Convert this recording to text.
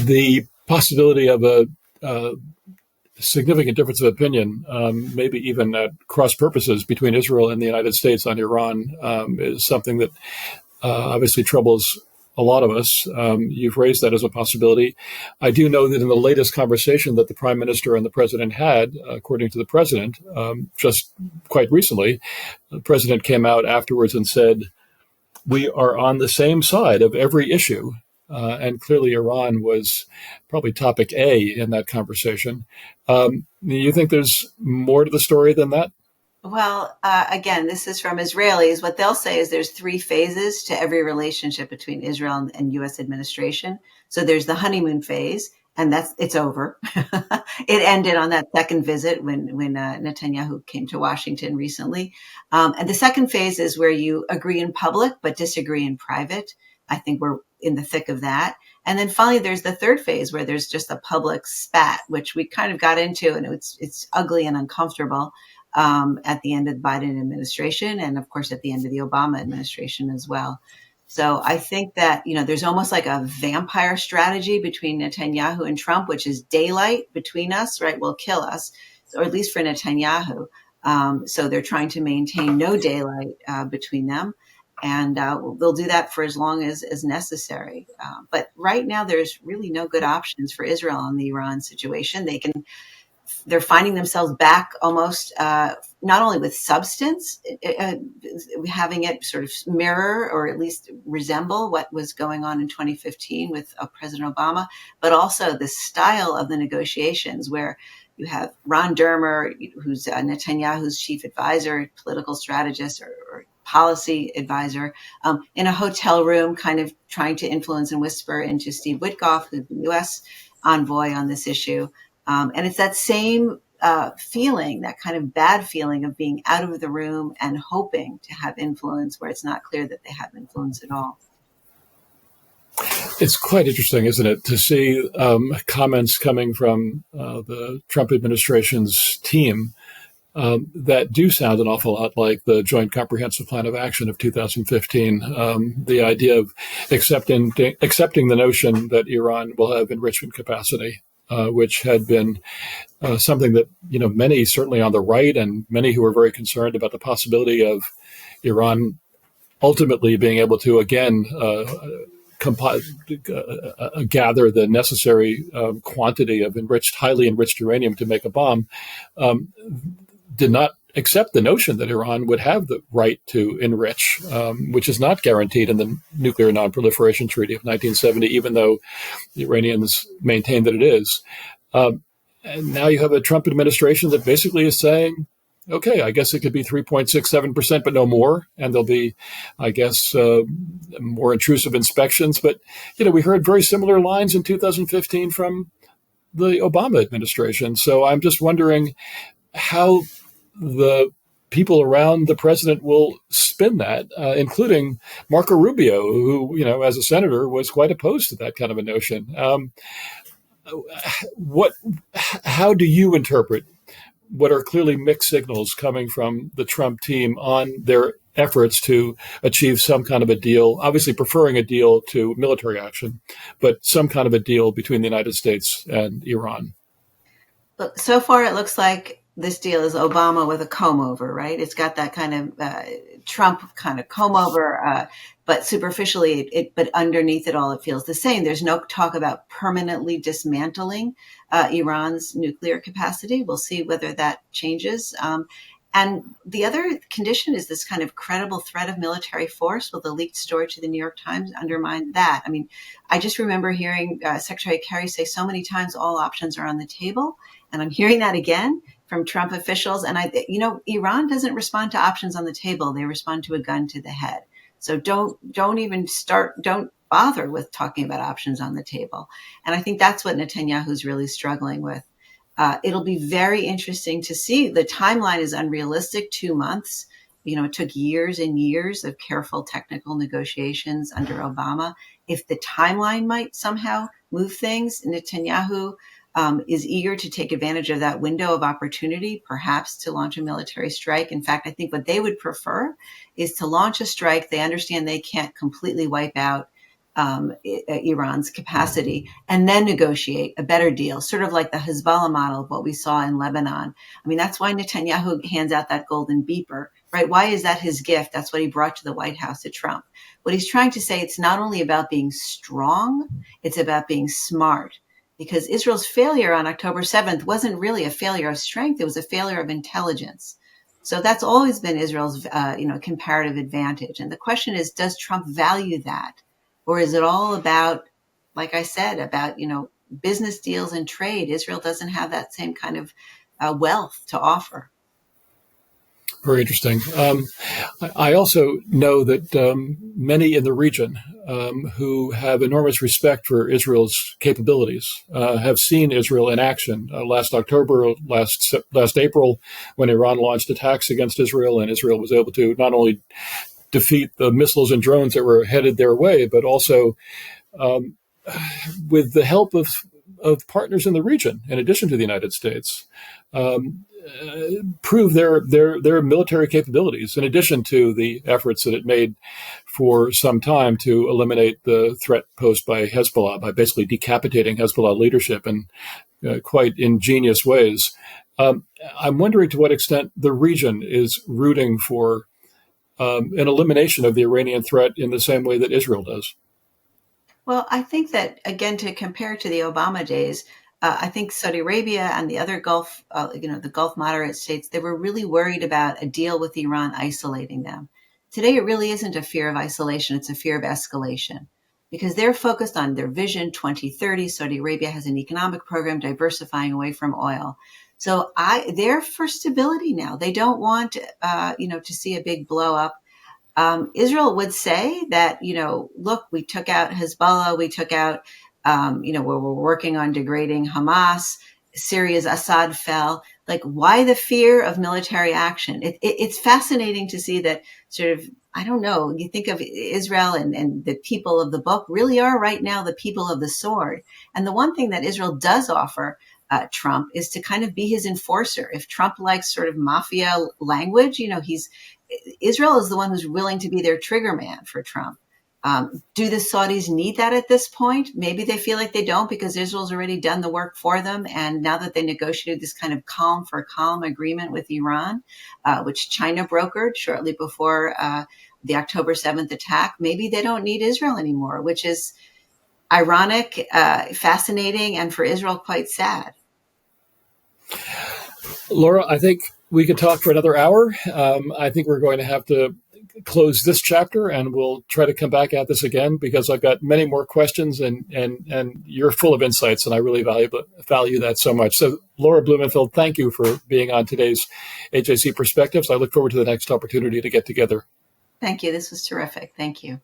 the possibility of a significant difference of opinion, maybe even at cross purposes between Israel and the United States on Iran, is something that obviously troubles a lot of us. You've raised that as a possibility. I do know that in the latest conversation that the Prime Minister and the President had, according to the President, just quite recently, the President came out afterwards and said, we are on the same side of every issue. And clearly Iran was probably topic A in that conversation. You think there's more to the story than that? Well, again, this is from Israelis. What they'll say is there's three phases to every relationship between Israel and U.S. administration. So there's the honeymoon phase, and it's over. It ended on that second visit when Netanyahu came to Washington recently. And the second phase is where you agree in public but disagree in private. I think we're in the thick of that. And then finally, there's the third phase where there's just a public spat, which we kind of got into, and it's ugly and uncomfortable. At the end of the Biden administration, and of course at the end of the Obama administration as well. So I think that, there's almost like a vampire strategy between Netanyahu and Trump, which is daylight between us, right, will kill us, or at least for Netanyahu. So they're trying to maintain no daylight between them. And they'll do that for as long as necessary. But right now, there's really no good options for Israel on the Iran situation. They're finding themselves back almost not only with substance, having it sort of mirror or at least resemble what was going on in 2015 with President Obama, but also the style of the negotiations where you have Ron Dermer, who's Netanyahu's chief advisor, political strategist or policy advisor, in a hotel room kind of trying to influence and whisper into Steve Witkoff, who's the U.S. envoy on this issue. And it's that same feeling, that kind of bad feeling of being out of the room and hoping to have influence where it's not clear that they have influence at all. It's quite interesting, isn't it, to see comments coming from the Trump administration's team that do sound an awful lot like the Joint Comprehensive Plan of Action of 2015. The idea of accepting the notion that Iran will have enrichment capacity, which had been something that, many certainly on the right and many who were very concerned about the possibility of Iran ultimately being able to, again, gather the necessary quantity of highly enriched uranium to make a bomb, did not accept the notion that Iran would have the right to enrich, which is not guaranteed in the Nuclear Non-Proliferation Treaty of 1970, even though the Iranians maintain that it is. And now you have a Trump administration that basically is saying, okay, I guess it could be 3.67%, but no more. And there'll be, I guess, more intrusive inspections. But, we heard very similar lines in 2015 from the Obama administration. So I'm just wondering how the people around the president will spin that, including Marco Rubio, who, as a senator, was quite opposed to that kind of a notion. How do you interpret what are clearly mixed signals coming from the Trump team on their efforts to achieve some kind of a deal, obviously preferring a deal to military action, but some kind of a deal between the United States and Iran? Look, so far it looks like this deal is Obama with a comb over, right? It's got that kind of Trump kind of comb over, but superficially, but underneath it all, it feels the same. There's no talk about permanently dismantling Iran's nuclear capacity. We'll see whether that changes. And the other condition is this kind of credible threat of military force. Will the leaked story to the New York Times undermine that? I mean, I just remember hearing Secretary Kerry say so many times all options are on the table. And I'm hearing that again from Trump officials. And Iran doesn't respond to options on the table. They respond to a gun to the head. So don't bother with talking about options on the table. And I think that's what Netanyahu's really struggling with. It'll be very interesting to see. The timeline is unrealistic, 2 months. It took years and years of careful technical negotiations under Obama. If the timeline might somehow move things, Netanyahu is eager to take advantage of that window of opportunity, perhaps to launch a military strike. In fact, I think what they would prefer is to launch a strike. They understand they can't completely wipe out Iran's capacity, and then negotiate a better deal, sort of like the Hezbollah model of what we saw in Lebanon. I mean, that's why Netanyahu hands out that golden beeper, right? Why is that his gift? That's what he brought to the White House to Trump. What he's trying to say, it's not only about being strong, it's about being smart. Because Israel's failure on October 7th wasn't really a failure of strength, it was a failure of intelligence. So that's always been Israel's comparative advantage. And the question is, does Trump value that? Or is it all about, like I said, about, business deals and trade? Israel doesn't have that same kind of wealth to offer. Very interesting. I also know that many in the region who have enormous respect for Israel's capabilities have seen Israel in action. Last October, last April, when Iran launched attacks against Israel, and Israel was able to not only defeat the missiles and drones that were headed their way, but also with the help of partners in the region, in addition to the United States, prove their military capabilities, in addition to the efforts that it made for some time to eliminate the threat posed by Hezbollah by basically decapitating Hezbollah leadership in quite ingenious ways. I'm wondering to what extent the region is rooting for an elimination of the Iranian threat in the same way that Israel does. Well, I think that, again, to compare to the Obama days, I think Saudi Arabia and the other Gulf, the Gulf moderate states, they were really worried about a deal with Iran isolating them. Today, it really isn't a fear of isolation. It's a fear of escalation, because they're focused on their vision 2030. Saudi Arabia has an economic program diversifying away from oil. So they're for stability now. They don't want, to see a big blow up. Israel would say that, look, we took out Hezbollah, we took out, we're working on degrading Hamas, Syria's Assad fell. Like, why the fear of military action? It's fascinating to see that sort of, I don't know, you think of Israel and the people of the book really are right now the people of the sword. And the one thing that Israel does offer Trump is to kind of be his enforcer. If Trump likes sort of mafia language, Israel is the one who's willing to be their trigger man for Trump. Do the Saudis need that at this point? Maybe they feel like they don't, because Israel's already done the work for them. And now that they negotiated this kind of calm for calm agreement with Iran, which China brokered shortly before the October 7th attack, maybe they don't need Israel anymore, which is ironic, fascinating, and for Israel quite sad. Laura, I think we could talk for another hour. I think we're going to have to close this chapter, and we'll try to come back at this again, because I've got many more questions, and you're full of insights, and I really value that so much. So, Laura Blumenfeld, thank you for being on today's AJC Perspectives. I look forward to the next opportunity to get together. Thank you. This was terrific. Thank you.